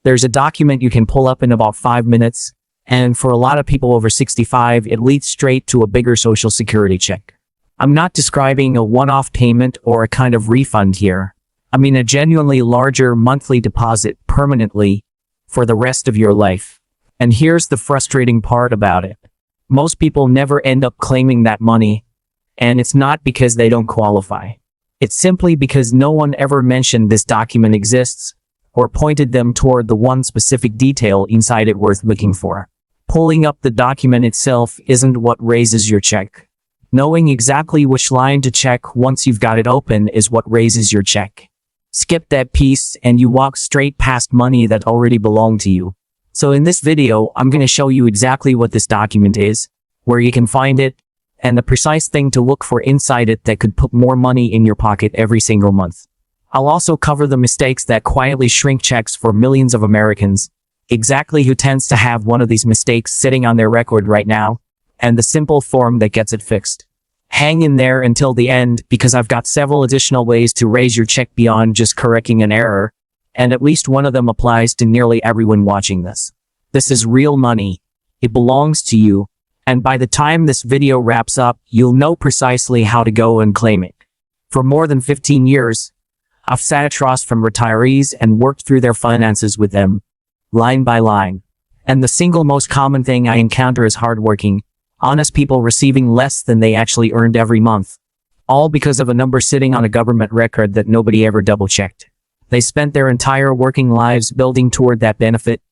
There's a document you can pull up in about 5 minutes, and for a lot of people over 65, it leads straight to a bigger Social Security check. I'm not describing a one-off payment or a kind of refund here. I mean a genuinely larger monthly deposit permanently for the rest of your life. And here's the frustrating part about it. Most people never end up claiming that money, and it's not because they don't qualify. It's simply because no one ever mentioned this document exists, or pointed them toward the one specific detail inside it worth looking for. Pulling up the document itself isn't what raises your check. Knowing exactly which line to check once you've got it open is what raises your check. Skip that piece and you walk straight past money that already belonged to you. So in this video, I'm going to show you exactly what this document is, where you can find it, and the precise thing to look for inside it that could put more money in your pocket every single month. I'll also cover the mistakes that quietly shrink checks for millions of Americans, exactly who tends to have one of these mistakes sitting on their record right now, and the simple form that gets it fixed. Hang in there until the end, because I've got several additional ways to raise your check beyond just correcting an error, and at least one of them applies to nearly everyone watching this. This is real money. It belongs to you, and by the time this video wraps up, you'll know precisely how to go and claim it. For more than 15 years, I've sat across from retirees and worked through their finances with them, line by line. And the single most common thing I encounter is hardworking, honest people receiving less than they actually earned every month. All because of a number sitting on a government record that nobody ever double-checked. They spent their entire working lives building toward that benefit,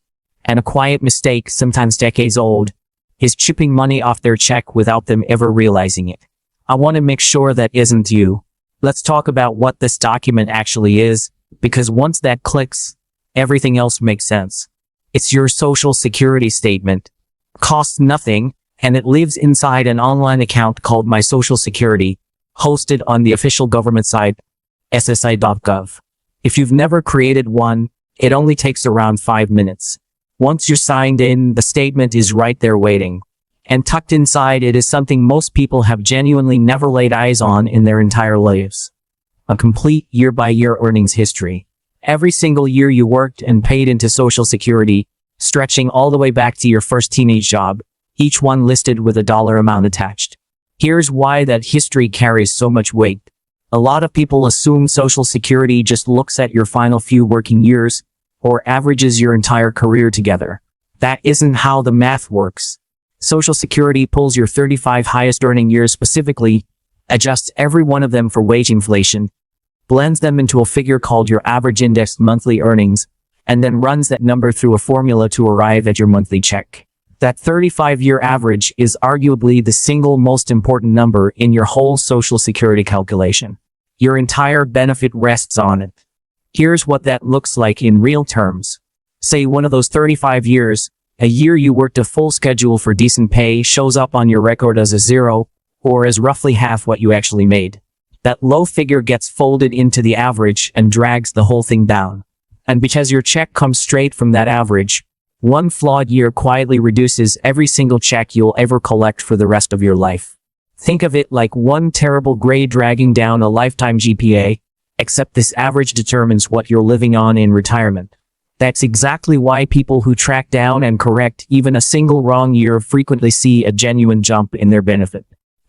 and a quiet mistake, sometimes decades old, is chipping money off their check without them ever realizing it. I want to make sure that isn't you. Let's talk about what this document actually is, because once that clicks, everything else makes sense. It's your Social Security statement. Costs nothing, and it lives inside an online account called My Social Security, hosted on the official government site, ssa.gov. If you've never created one, it only takes around 5 minutes. Once you're signed in, the statement is right there waiting. And tucked inside it is something most people have genuinely never laid eyes on in their entire lives. A complete year-by-year earnings history. Every single year you worked and paid into Social Security, stretching all the way back to your first teenage job, each one listed with a dollar amount attached. Here's why that history carries so much weight. A lot of people assume Social Security just looks at your final few working years, or averages your entire career together. That isn't how the math works. Social Security pulls your 35 highest earning years specifically, adjusts every one of them for wage inflation, blends them into a figure called your average indexed monthly earnings, and then runs that number through a formula to arrive at your monthly check. That 35-year average is arguably the single most important number in your whole Social Security calculation. Your entire benefit rests on it. Here's what that looks like in real terms. Say one of those 35 years, a year you worked a full schedule for decent pay, shows up on your record as a zero, or as roughly half what you actually made. That low figure gets folded into the average and drags the whole thing down. And because your check comes straight from that average, one flawed year quietly reduces every single check you'll ever collect for the rest of your life. Think of it like one terrible grade dragging down a lifetime GPA, except this average determines what you're living on in retirement. That's exactly why people who track down and correct even a single wrong year frequently see a genuine jump in their benefit.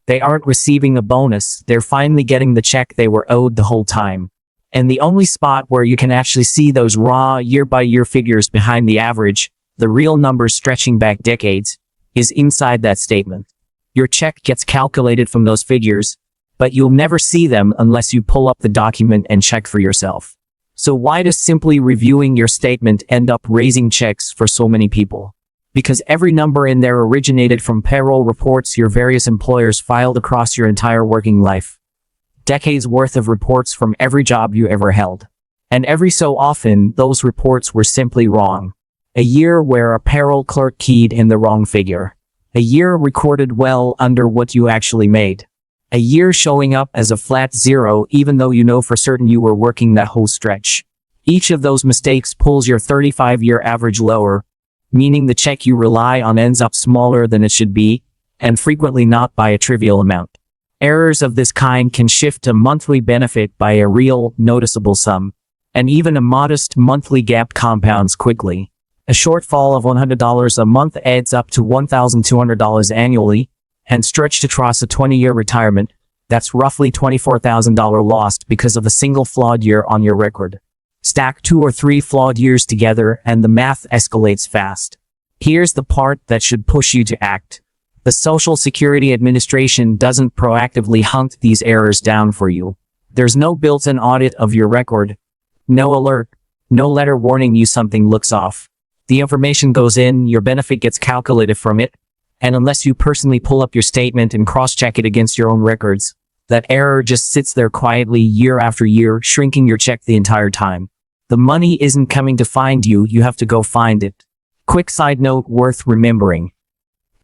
They aren't receiving a bonus, they're finally getting the check they were owed the whole time. And the only spot where you can actually see those raw year-by-year figures behind the average, the real numbers stretching back decades, is inside that statement. Your check gets calculated from those figures, but you'll never see them unless you pull up the document and check for yourself. So why does simply reviewing your statement end up raising checks for so many people? Because every number in there originated from payroll reports your various employers filed across your entire working life. Decades worth of reports from every job you ever held. And every so often, those reports were simply wrong. A year where a payroll clerk keyed in the wrong figure. A year recorded well under what you actually made. A year showing up as a flat zero even though you know for certain you were working that whole stretch. Each of those mistakes pulls your 35-year average lower, meaning the check you rely on ends up smaller than it should be, and frequently not by a trivial amount. Errors of this kind can shift a monthly benefit by a real, noticeable sum. And even a modest monthly gap compounds quickly. A shortfall of $100 a month adds up to $1,200 annually, and stretched across a 20-year retirement, that's roughly $24,000 lost because of a single flawed year on your record. Stack 2 or 3 flawed years together and the math escalates fast. Here's the part that should push you to act. The Social Security Administration doesn't proactively hunt these errors down for you. There's no built-in audit of your record. No alert. No letter warning you something looks off. The information goes in, your benefit gets calculated from it, and unless you personally pull up your statement and cross-check it against your own records, that error just sits there quietly year after year, shrinking your check the entire time. The money isn't coming to find you, you have to go find it. Quick side note worth remembering.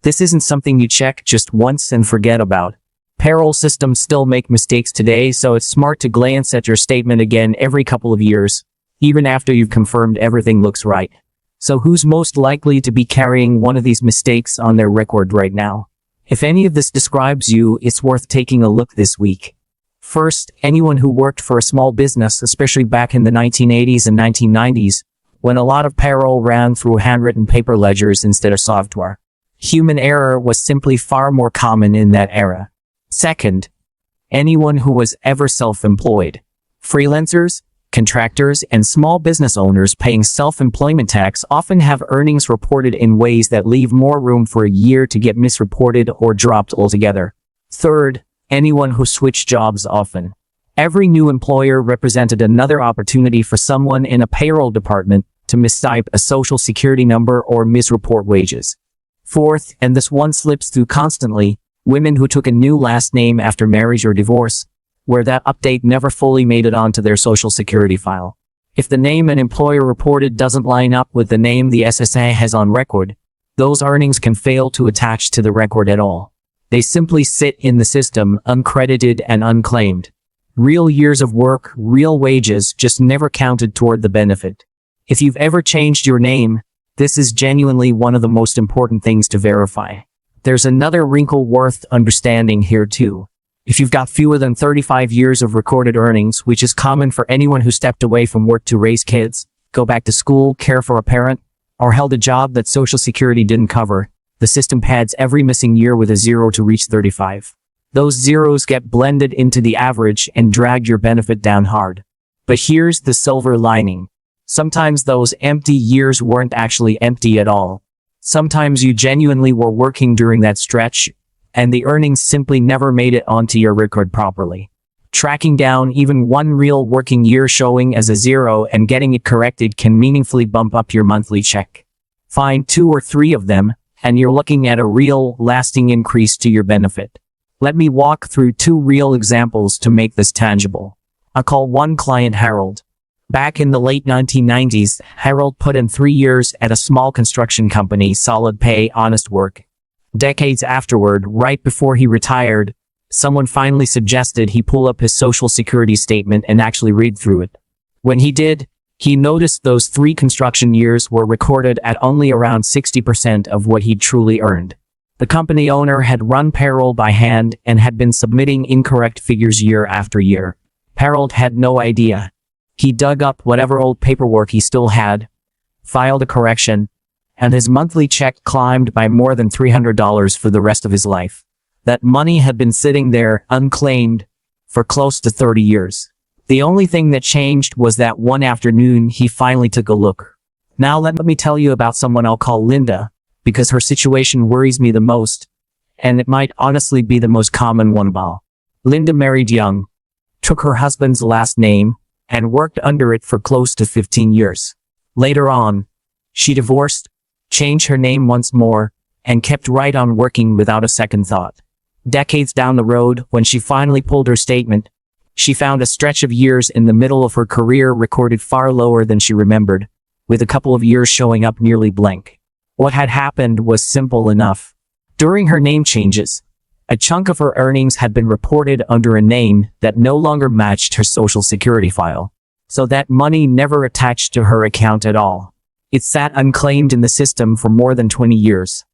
This isn't something you check just once and forget about. Payroll systems still make mistakes today, so it's smart to glance at your statement again every couple of years, even after you've confirmed everything looks right. So who's most likely to be carrying one of these mistakes on their record right now? If any of this describes you, it's worth taking a look this week. First, anyone who worked for a small business, especially back in the 1980s and 1990s, when a lot of payroll ran through handwritten paper ledgers instead of software. Human error was simply far more common in that era. Second, anyone who was ever self-employed. Freelancers, contractors, and small business owners paying self-employment tax often have earnings reported in ways that leave more room for a year to get misreported or dropped altogether. Third, anyone who switched jobs often. Every new employer represented another opportunity for someone in a payroll department to mistype a social security number or misreport wages. Fourth, and this one slips through constantly, women who took a new last name after marriage or divorce, where that update never fully made it onto their social security file. If the name an employer reported doesn't line up with the name the SSA has on record, those earnings can fail to attach to the record at all. They simply sit in the system, uncredited and unclaimed. Real years of work, real wages, just never counted toward the benefit. If you've ever changed your name, this is genuinely one of the most important things to verify. There's another wrinkle worth understanding here too. If you've got fewer than 35 years of recorded earnings, which is common for anyone who stepped away from work to raise kids, go back to school, care for a parent, or held a job that Social Security didn't cover, the system pads every missing year with a 0 to reach 35. Those zeros get blended into the average and drag your benefit down hard. But here's the silver lining. Sometimes those empty years weren't actually empty at all. Sometimes you genuinely were working during that stretch, and the earnings simply never made it onto your record properly. Tracking down even one real working year showing as a 0 and getting it corrected can meaningfully bump up your monthly check. Find 2 or 3 of them, and you're looking at a real, lasting increase to your benefit. Let me walk through 2 real examples to make this tangible. I'll call one client Harold. Back in the late 1990s, Harold put in 3 years at a small construction company, solid pay, honest work. Decades afterward, right before he retired, someone finally suggested he pull up his Social Security statement and actually read through it. When he did, he noticed those 3 construction years were recorded at only around 60% of what he'd truly earned. The company owner had run payroll by hand and had been submitting incorrect figures year after year. Harold had no idea. He dug up whatever old paperwork he still had, filed a correction, and his monthly check climbed by more than $300 for the rest of his life. That money had been sitting there, unclaimed, for close to 30 years. The only thing that changed was that one afternoon he finally took a look. Now let me tell you about someone I'll call Linda, because her situation worries me the most, and it might honestly be the most common one of all. Linda married young, took her husband's last name, and worked under it for close to 15 years. Later on, she divorced, changed her name once more, and kept right on working without a second thought. Decades down the road, when she finally pulled her statement, she found a stretch of years in the middle of her career recorded far lower than she remembered, with a couple of years showing up nearly blank. What had happened was simple enough. During her name changes, a chunk of her earnings had been reported under a name that no longer matched her Social Security file, so that money never attached to her account at all. It sat unclaimed in the system for more than 20 years.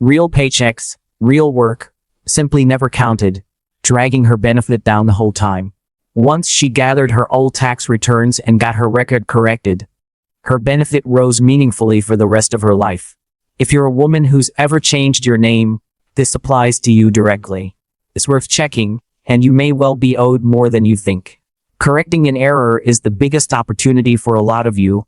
Real paychecks, real work, simply never counted, dragging her benefit down the whole time. Once she gathered her old tax returns and got her record corrected, her benefit rose meaningfully for the rest of her life. If you're a woman who's ever changed your name, this applies to you directly. It's worth checking, and you may well be owed more than you think. Correcting an error is the biggest opportunity for a lot of you,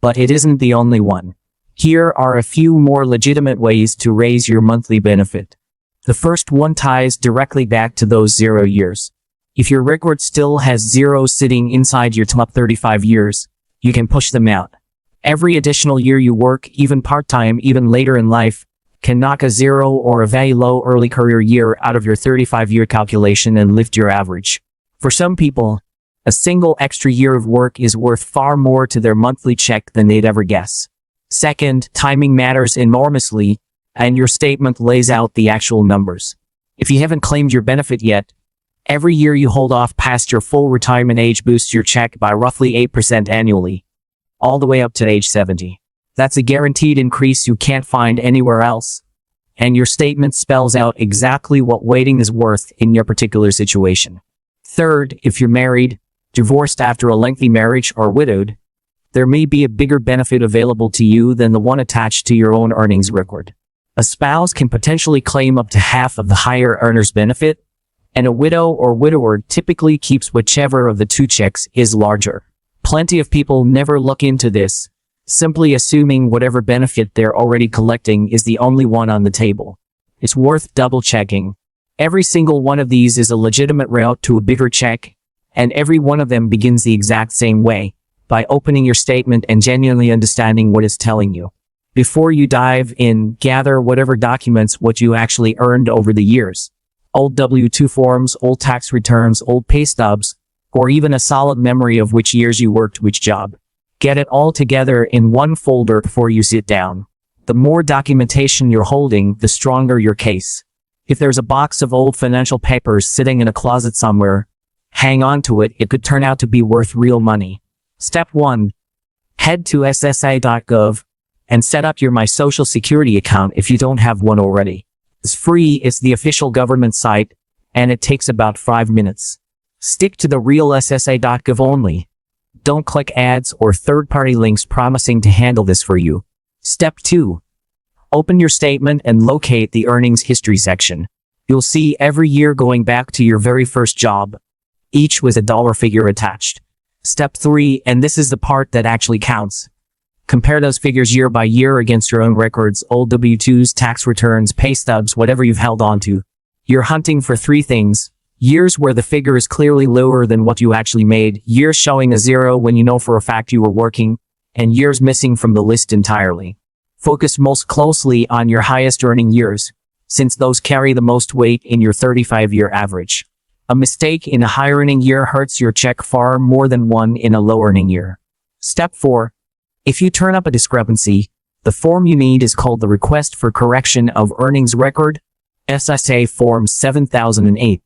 but it isn't the only one. Here are a few more legitimate ways to raise your monthly benefit. The first one ties directly back to those 0 years. If your record still has 0 sitting inside your top 35 years, you can push them out. Every additional year you work, even part-time, even later in life, can knock a 0 or a very low early career year out of your 35-year calculation and lift your average. For some people, a single extra year of work is worth far more to their monthly check than they'd ever guess. Second, timing matters enormously, and your statement lays out the actual numbers. If you haven't claimed your benefit yet, every year you hold off past your full retirement age boosts your check by roughly 8% annually, all the way up to age 70. That's a guaranteed increase you can't find anywhere else, and your statement spells out exactly what waiting is worth in your particular situation. Third, if you're married, divorced after a lengthy marriage, or widowed, there may be a bigger benefit available to you than the one attached to your own earnings record. A spouse can potentially claim up to half of the higher earner's benefit, and a widow or widower typically keeps whichever of the two checks is larger. Plenty of people never look into this, simply assuming whatever benefit they're already collecting is the only one on the table. It's worth double-checking. Every single one of these is a legitimate route to a bigger check, and every one of them begins the exact same way, by opening your statement and genuinely understanding what it's telling you. Before you dive in, gather whatever documents what you actually earned over the years. Old W-2 forms, old tax returns, old pay stubs, or even a solid memory of which years you worked which job. Get it all together in one folder before you sit down. The more documentation you're holding, the stronger your case. If there's a box of old financial papers sitting in a closet somewhere, hang on to it. It could turn out to be worth real money. Step 1. Head to ssa.gov and set up your My Social Security account if you don't have one already. It's free, it's the official government site, and it takes about 5 minutes. Stick to the real ssa.gov only. Don't click ads or third-party links promising to handle this for you. Step 2. Open your statement and locate the earnings history section. You'll see every year going back to your very first job, each with a dollar figure attached. Step 3, and this is the part that actually counts. Compare those figures year by year against your own records, old W-2s, tax returns, pay stubs, whatever you've held on to. You're hunting for 3 things. Years where the figure is clearly lower than what you actually made, years showing a 0 when you know for a fact you were working, and years missing from the list entirely. Focus most closely on your highest earning years, since those carry the most weight in your 35-year average. A mistake in a high-earning year hurts your check far more than one in a low-earning year. Step 4. If you turn up a discrepancy, the form you need is called the Request for Correction of Earnings Record, SSA Form 7008,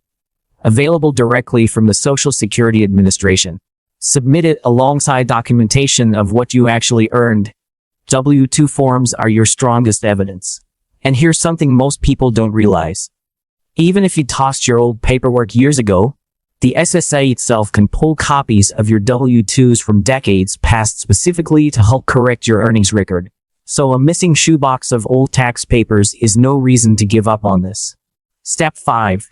available directly from the Social Security Administration. Submit it alongside documentation of what you actually earned. W-2 forms are your strongest evidence. And here's something most people don't realize. Even if you tossed your old paperwork years ago, the SSA itself can pull copies of your W-2s from decades past specifically to help correct your earnings record. So a missing shoebox of old tax papers is no reason to give up on this. Step 5.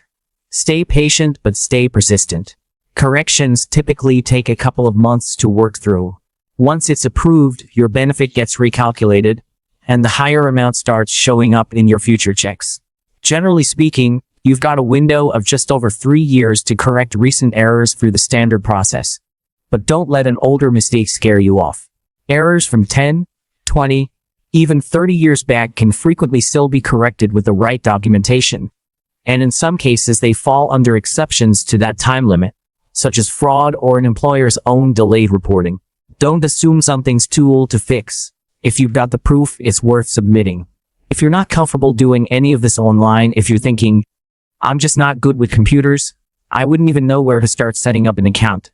Stay patient but stay persistent. Corrections typically take a couple of months to work through. Once it's approved, your benefit gets recalculated, and the higher amount starts showing up in your future checks. Generally speaking, you've got a window of just over 3 years to correct recent errors through the standard process. But don't let an older mistake scare you off. Errors from 10, 20, even 30 years back can frequently still be corrected with the right documentation. And in some cases they fall under exceptions to that time limit, such as fraud or an employer's own delayed reporting. Don't assume something's too old to fix. If you've got the proof, it's worth submitting. If you're not comfortable doing any of this online, if you're thinking, I'm just not good with computers, I wouldn't even know where to start setting up an account.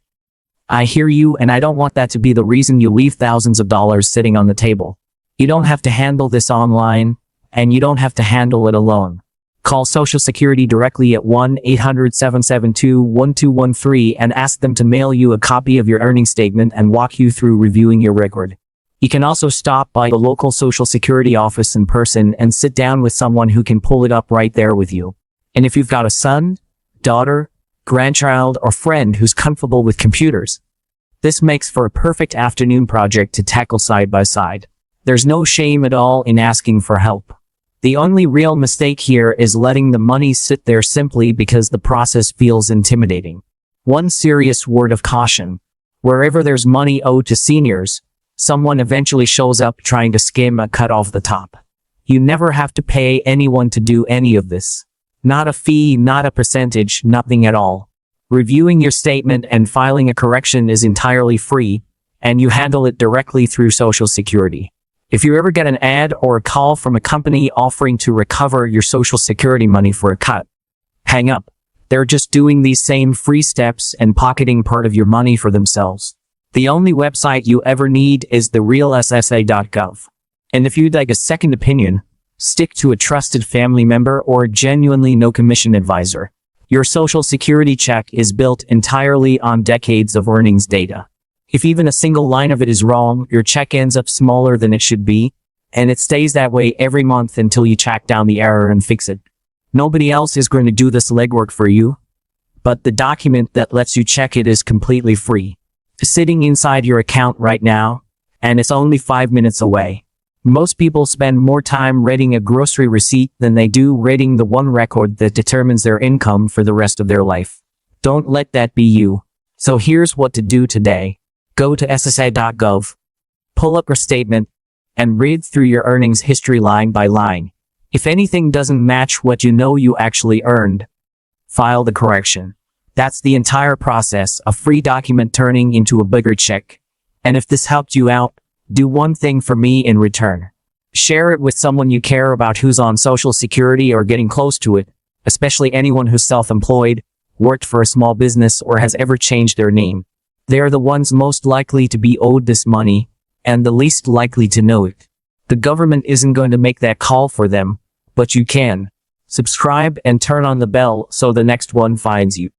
I hear you, and I don't want that to be the reason you leave thousands of dollars sitting on the table. You don't have to handle this online, and you don't have to handle it alone. Call Social Security directly at 1-800-772-1213 and ask them to mail you a copy of your earnings statement and walk you through reviewing your record. You can also stop by the local Social Security office in person and sit down with someone who can pull it up right there with you. And if you've got a son, daughter, grandchild, or friend who's comfortable with computers, this makes for a perfect afternoon project to tackle side by side. There's no shame at all in asking for help. The only real mistake here is letting the money sit there simply because the process feels intimidating. One serious word of caution: wherever there's money owed to seniors, someone eventually shows up trying to skim a cut off the top. You never have to pay anyone to do any of this. Not a fee, not a percentage, nothing at all. Reviewing your statement and filing a correction is entirely free, and you handle it directly through Social Security. If you ever get an ad or a call from a company offering to recover your Social Security money for a cut, hang up. They're just doing these same free steps and pocketing part of your money for themselves. The only website you ever need is the real ssa.gov. And if you'd like a second opinion, stick to a trusted family member or a genuinely no-commission advisor. Your Social Security check is built entirely on decades of earnings data. If even a single line of it is wrong, your check ends up smaller than it should be, and it stays that way every month until you track down the error and fix it. Nobody else is going to do this legwork for you, but the document that lets you check it is completely free. It's sitting inside your account right now, and it's only 5 minutes away. Most people spend more time reading a grocery receipt than they do reading the one record that determines their income for the rest of their life. Don't let that be you. So here's what to do today. Go to ssa.gov, pull up your statement, and read through your earnings history line by line. If anything doesn't match what you know you actually earned, file the correction. That's the entire process, a free document turning into a bigger check. And if this helped you out, do one thing for me in return. Share it with someone you care about who's on Social Security or getting close to it, especially anyone who's self-employed, worked for a small business, or has ever changed their name. They are the ones most likely to be owed this money, and the least likely to know it. The government isn't going to make that call for them, but you can. Subscribe and turn on the bell so the next one finds you.